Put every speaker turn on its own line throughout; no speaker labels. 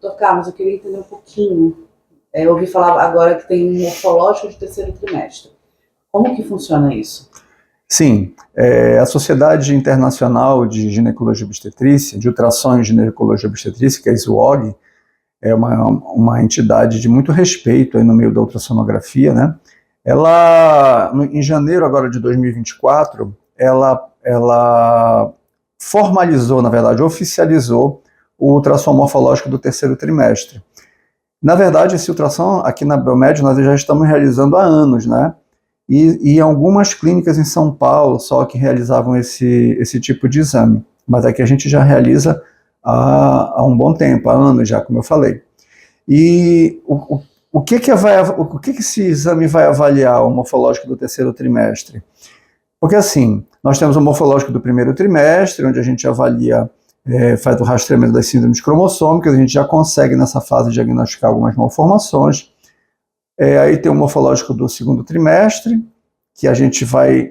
Doutor Carlos, eu queria entender um pouquinho. Eu ouvi falar agora que tem um morfológico de terceiro trimestre. Como que funciona isso?
Sim, a Sociedade Internacional de Ginecologia e Obstetrícia, de Ultrassom e Ginecologia e Obstetrícia, que é a SWOG, é uma entidade de muito respeito aí no meio da ultrassonografia, né? Ela, em janeiro agora de 2024, ela formalizou, na verdade, oficializou o ultrassom morfológico do terceiro trimestre. Na verdade, esse ultrassom aqui na Biomed nós já estamos realizando há anos, né? E algumas clínicas em São Paulo só que realizavam esse tipo de exame, mas aqui a gente já realiza há um bom tempo, há anos já, como eu falei. E o que esse exame vai avaliar, o morfológico do terceiro trimestre? Porque assim, nós temos o morfológico do primeiro trimestre, onde a gente avalia, faz o rastreamento das síndromes cromossômicas, a gente já consegue nessa fase diagnosticar algumas malformações. Aí tem o morfológico do segundo trimestre, que a gente vai,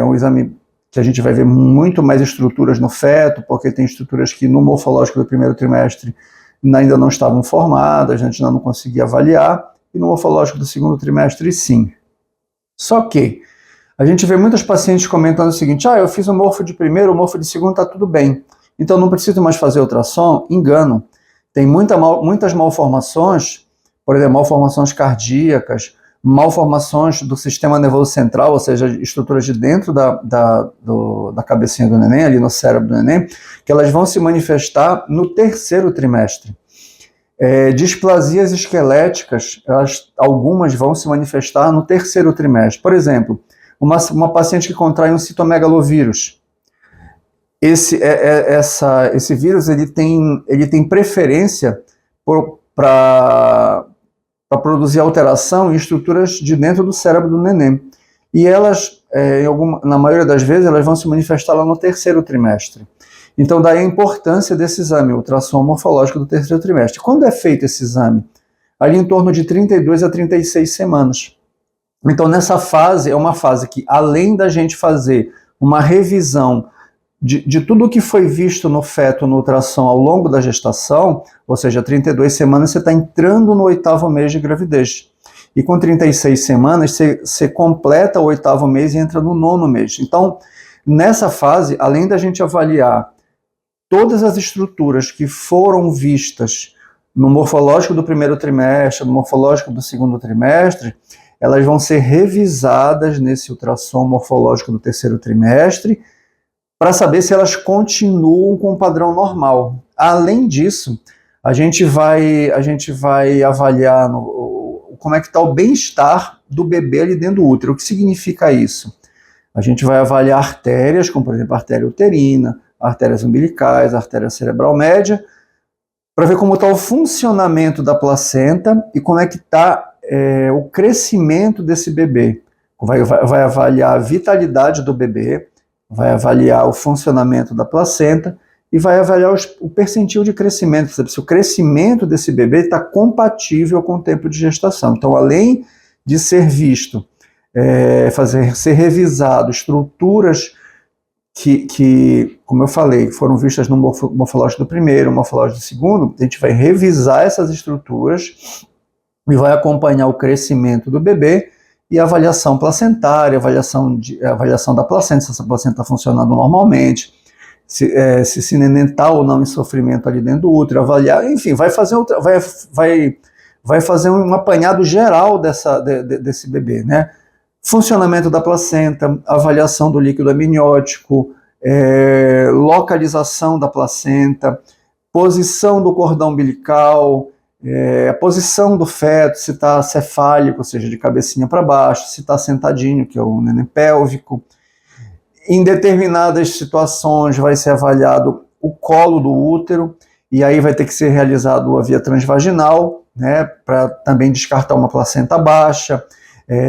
um exame que a gente vai ver muito mais estruturas no feto, porque tem estruturas que no morfológico do primeiro trimestre ainda não estavam formadas, a gente ainda não conseguia avaliar, e no morfológico do segundo trimestre sim. Só que a gente vê muitos pacientes comentando o seguinte: eu fiz o morfo de primeiro, o morfo de segundo está tudo bem, então não preciso mais fazer ultrassom. Engano, tem muitas malformações, por exemplo, malformações cardíacas, malformações do sistema nervoso central, ou seja, estruturas de dentro da cabecinha do neném, ali no cérebro do neném, que elas vão se manifestar no terceiro trimestre. Displasias esqueléticas, algumas vão se manifestar no terceiro trimestre. Por exemplo, uma paciente que contrai um citomegalovírus. Esse vírus ele tem preferência para produzir alteração em estruturas de dentro do cérebro do neném. E elas, na maioria das vezes, elas vão se manifestar lá no terceiro trimestre. Então, daí a importância desse exame, o ultrassom morfológico do terceiro trimestre. Quando é feito esse exame? Ali em torno de 32 a 36 semanas. Então, nessa fase, é uma fase que, além da gente fazer uma revisão de tudo o que foi visto no feto no ultrassom ao longo da gestação, ou seja, 32 semanas, você está entrando no 8º mês de gravidez. E com 36 semanas, você completa o 8º mês e entra no 9º mês. Então, nessa fase, além da gente avaliar todas as estruturas que foram vistas no morfológico do primeiro trimestre, no morfológico do segundo trimestre, elas vão ser revisadas nesse ultrassom morfológico do terceiro trimestre, para saber se elas continuam com o padrão normal. Além disso, a gente vai avaliar como é que está o bem-estar do bebê ali dentro do útero. O que significa isso? A gente vai avaliar artérias, como por exemplo a artéria uterina, artérias umbilicais, a artéria cerebral média, para ver como está o funcionamento da placenta e como é que está o crescimento desse bebê. Vai avaliar a vitalidade do bebê, vai avaliar o funcionamento da placenta e vai avaliar o percentil de crescimento, se o crescimento desse bebê está compatível com o tempo de gestação. Então, além de ser visto, ser revisado estruturas que, como eu falei, foram vistas no morfológico do primeiro, no morfológico do segundo, a gente vai revisar essas estruturas e vai acompanhar o crescimento do bebê e a avaliação placentária, avaliação da placenta, se essa placenta está funcionando normalmente, se esse neném está ou não em sofrimento ali dentro do útero, avaliar, enfim, vai fazer um apanhado geral desse bebê, né? Funcionamento da placenta, avaliação do líquido amniótico, localização da placenta, posição do cordão umbilical, a posição do feto, se está cefálico, ou seja, de cabecinha para baixo, se está sentadinho, que é o neném pélvico. Em determinadas situações vai ser avaliado o colo do útero, e aí vai ter que ser realizado a via transvaginal, né, para também descartar uma placenta baixa,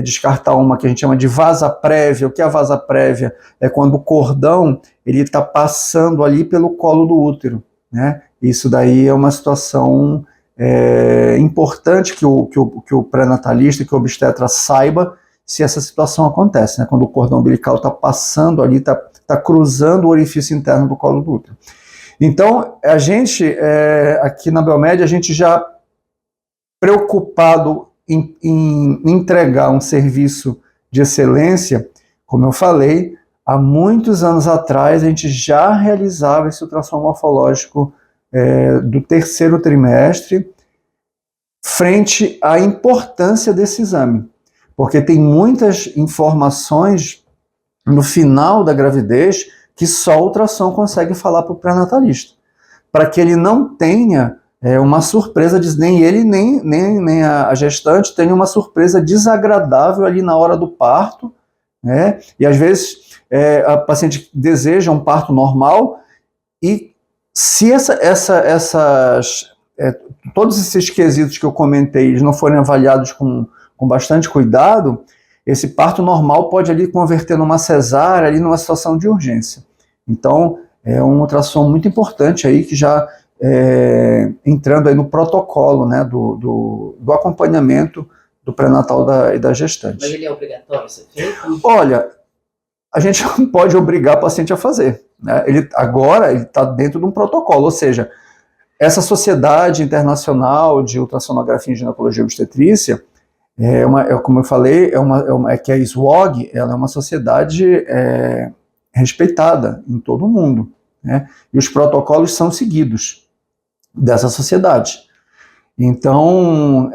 descartar uma que a gente chama de vasa prévia. O que é a vasa prévia? É quando o cordão está passando ali pelo colo do útero, né? Isso daí é uma situação importante que o pré-natalista, que o obstetra saiba se essa situação acontece, né? Quando o cordão umbilical está passando ali, está cruzando o orifício interno do colo do útero. Então, a gente, aqui na Biomed, a gente já preocupado em entregar um serviço de excelência, como eu falei, há muitos anos atrás a gente já realizava esse ultrassom morfológico do terceiro trimestre, frente à importância desse exame, porque tem muitas informações no final da gravidez que só o ultrassom consegue falar para o pré-natalista, para que ele não tenha uma surpresa, nem ele, nem a gestante tenha uma surpresa desagradável ali na hora do parto, né? E às vezes a paciente deseja um parto normal e se todos esses quesitos que eu comentei eles não forem avaliados com bastante cuidado, esse parto normal pode ali converter numa cesárea, ali numa situação de urgência. Então, é um ultrassom muito importante aí, que já entrando aí no protocolo, né, do acompanhamento do pré-natal e da gestante.
Mas ele é obrigatório ser feito?
Olha, a gente não pode obrigar a paciente a fazer, né? Agora ele está dentro de um protocolo, ou seja, essa Sociedade Internacional de Ultrassonografia em Ginecologia e Obstetrícia, como eu falei, que a SWOG, ela é uma sociedade respeitada em todo o mundo, né? E os protocolos são seguidos dessa sociedade. Então,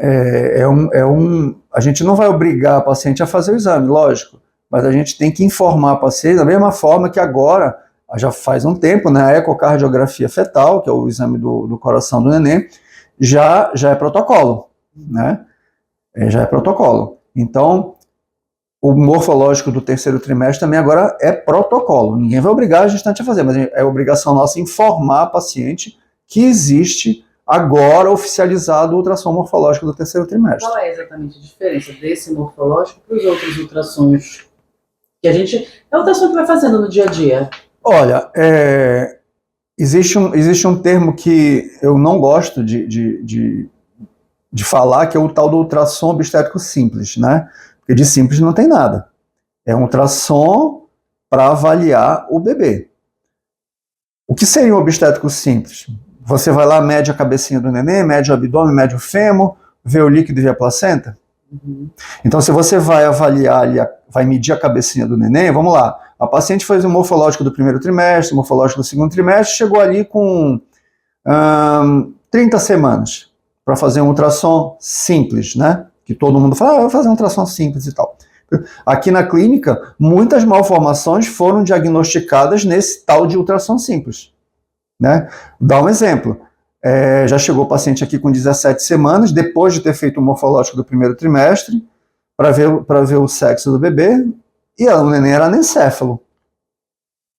a gente não vai obrigar a paciente a fazer o exame, lógico, mas a gente tem que informar a paciente, da mesma forma que agora, já faz um tempo, né, a ecocardiografia fetal, que é o exame do coração do neném, já é protocolo, né? Já é protocolo. Então, o morfológico do terceiro trimestre também agora é protocolo. Ninguém vai obrigar a gestante a fazer, mas é obrigação nossa informar a paciente que existe agora oficializado o ultrassom morfológico do terceiro trimestre.
Qual é exatamente a diferença desse morfológico para os outros ultrassons que a gente... É o ultrassom que vai fazendo no dia a dia?
Olha, existe um termo que eu não gosto de falar, que é o tal do ultrassom obstétrico simples, né? Porque de simples não tem nada. É um ultrassom para avaliar o bebê. O que seria um obstétrico simples? Você vai lá, mede a cabecinha do neném, mede o abdômen, mede o fêmur, vê o líquido e vê a placenta? Uhum. Então, se você vai avaliar ali, vai medir a cabecinha do neném, vamos lá, a paciente fez o morfológico do primeiro trimestre, o morfológico do segundo trimestre, chegou ali com 30 semanas para fazer um ultrassom simples, né? Que todo mundo fala, eu vou fazer um ultrassom simples e tal. Aqui na clínica, muitas malformações foram diagnosticadas nesse tal de ultrassom simples, né? Dá um exemplo. Já chegou o paciente aqui com 17 semanas, depois de ter feito o morfológico do primeiro trimestre, para ver o sexo do bebê, e o neném era anencéfalo.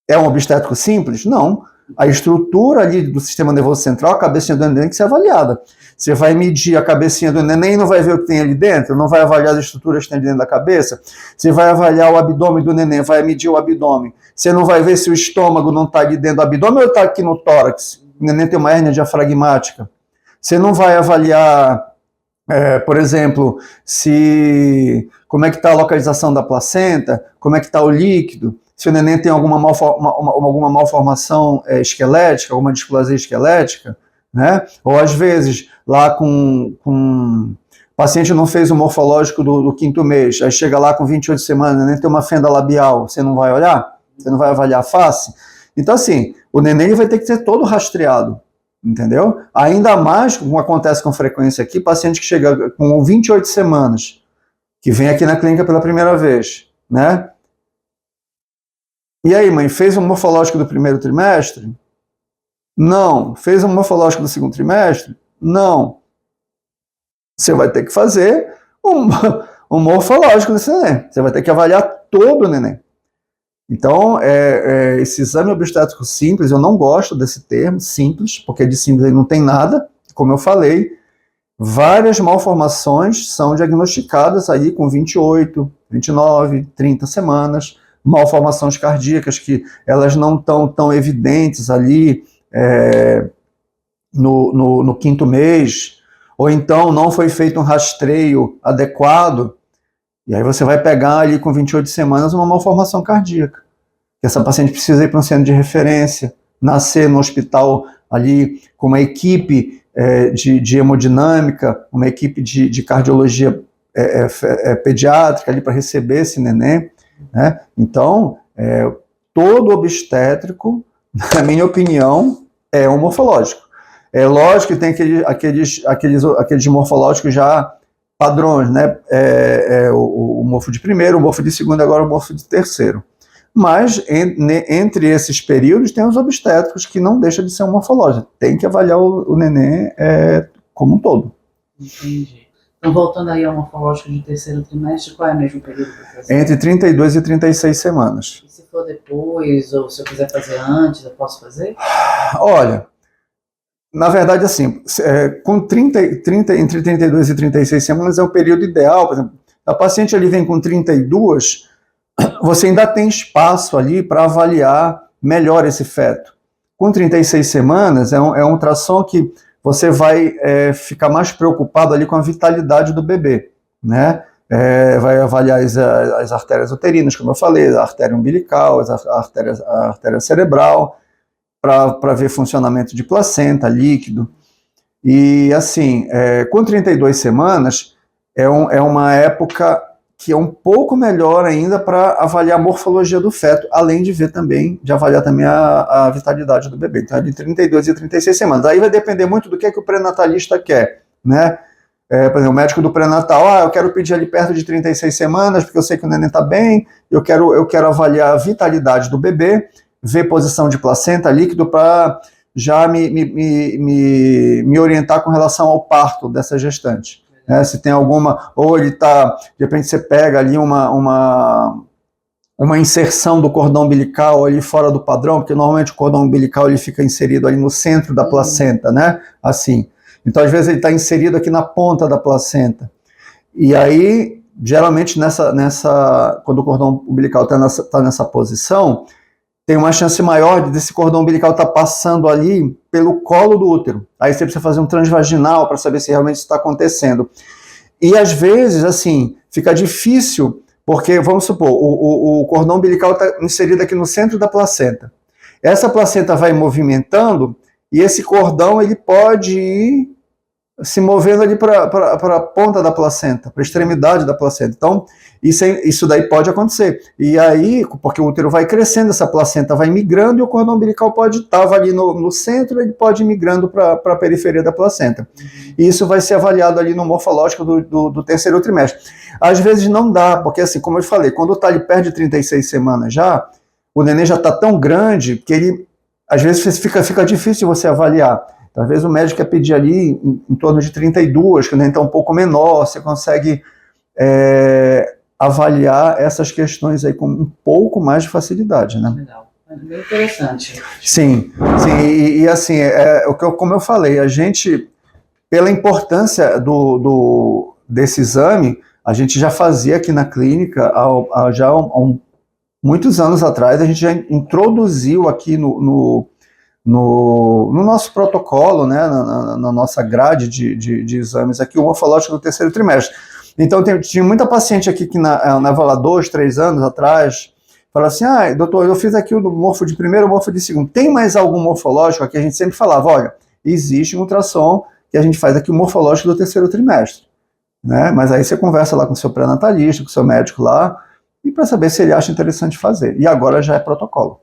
É um obstétrico simples? Não. A estrutura ali do sistema nervoso central, a cabecinha do neném tem que ser avaliada. Você vai medir a cabecinha do neném e não vai ver o que tem ali dentro, não vai avaliar as estruturas que tem dentro da cabeça. Você vai avaliar o abdômen do neném, vai medir o abdômen. Você não vai ver se o estômago não está ali dentro do abdômen ou está aqui no tórax. O neném tem uma hérnia diafragmática. Você não vai avaliar, por exemplo, como é que está a localização da placenta, como é que está o líquido, se o neném tem alguma malformação esquelética, alguma displasia esquelética, né? Ou às vezes, lá o paciente não fez o morfológico do quinto mês, aí chega lá com 28 semanas, o neném tem uma fenda labial, você não vai olhar? Você não vai avaliar a face? Então, assim, o neném vai ter que ser todo rastreado, entendeu? Ainda mais, como acontece com frequência aqui, paciente que chega com 28 semanas, que vem aqui na clínica pela primeira vez, né? E aí, mãe, fez o morfológico do primeiro trimestre? Não. Fez o morfológico do segundo trimestre? Não. Você vai ter que fazer um morfológico desse neném. Você vai ter que avaliar todo o neném. Então, esse exame obstétrico simples, eu não gosto desse termo, simples, porque de simples ele não tem nada. Como eu falei, várias malformações são diagnosticadas aí com 28, 29, 30 semanas, malformações cardíacas que elas não estão tão evidentes ali no quinto mês, ou então não foi feito um rastreio adequado, e aí você vai pegar ali com 28 semanas uma malformação cardíaca, que essa paciente precisa ir para um centro de referência, nascer no hospital ali com uma equipe de hemodinâmica, uma equipe de cardiologia pediátrica ali para receber esse neném, né? Então, todo obstétrico, na minha opinião, é um morfológico. É lógico que tem aqueles morfológicos já padrões, né? O morfo de primeiro, o morfo de segundo, agora o morfo de terceiro. Mas, entre esses períodos, tem os obstétricos que não deixa de ser um morfológico. Tem que avaliar o neném como um todo.
Entendi. Então, voltando aí ao morfológico de terceiro trimestre, qual é o mesmo período para fazer?
Entre 32 e 36 semanas.
E se for depois, ou se eu quiser fazer antes, eu posso fazer?
Olha, na verdade, assim, entre 32 e 36 semanas é o período ideal. Por exemplo, a paciente ali vem com 32, você ainda tem espaço ali para avaliar melhor esse feto. Com 36 semanas, é um ultrassom que você vai ficar mais preocupado ali com a vitalidade do bebê, né? Vai avaliar as artérias uterinas, como eu falei, a artéria umbilical, a artéria cerebral, para ver funcionamento de placenta, líquido. E assim, com 32 semanas, é uma época que é um pouco melhor ainda para avaliar a morfologia do feto, além de avaliar também a vitalidade do bebê. Então é de 32 e 36 semanas. Aí vai depender muito do que o pré-natalista quer, né? Por exemplo, o médico do pré-natal, eu quero pedir ali perto de 36 semanas, porque eu sei que o neném está bem, eu quero avaliar a vitalidade do bebê, ver posição de placenta, líquido, para já me orientar com relação ao parto dessa gestante. Se tem alguma, ou ele está, de repente você pega ali uma inserção do cordão umbilical ali fora do padrão, porque normalmente o cordão umbilical ele fica inserido ali no centro da placenta, né? Assim. Então, às vezes ele está inserido aqui na ponta da placenta. E aí, geralmente, quando o cordão umbilical está nessa posição, tem uma chance maior desse cordão umbilical estar passando ali pelo colo do útero. Aí você precisa fazer um transvaginal para saber se realmente isso está acontecendo. E às vezes, assim, fica difícil, porque, vamos supor, o cordão umbilical está inserido aqui no centro da placenta. Essa placenta vai movimentando e esse cordão ele pode ir se movendo ali para a ponta da placenta, para a extremidade da placenta. Então, isso daí pode acontecer. E aí, porque o útero vai crescendo, essa placenta vai migrando e o cordão umbilical estava ali no centro, ele pode ir migrando para a periferia da placenta. E isso vai ser avaliado ali no morfológico do terceiro trimestre. Às vezes não dá, porque assim, como eu falei, quando está ali perto de 36 semanas já, o neném já está tão grande que ele, às vezes fica difícil você avaliar. Às vezes o médico quer pedir ali em torno de 32, que o neném está um pouco menor, você consegue avaliar essas questões aí com um pouco mais de facilidade, né?
Legal, é bem interessante.
Sim, e assim, como eu falei, a gente, pela importância desse exame, a gente já fazia aqui na clínica, muitos anos atrás, a gente já introduziu aqui no nosso protocolo, né, na nossa grade de exames aqui, o morfológico do terceiro trimestre. Então, tinha muita paciente aqui que na 2, 3 anos atrás, fala assim, doutor, eu fiz aqui o morfo de primeiro, o morfo de segundo. Tem mais algum morfológico aqui? A gente sempre falava, olha, existe um ultrassom que a gente faz aqui o morfológico do terceiro trimestre. Né? Mas aí você conversa lá com o seu pré-natalista, com o seu médico lá, e para saber se ele acha interessante fazer. E agora já é protocolo.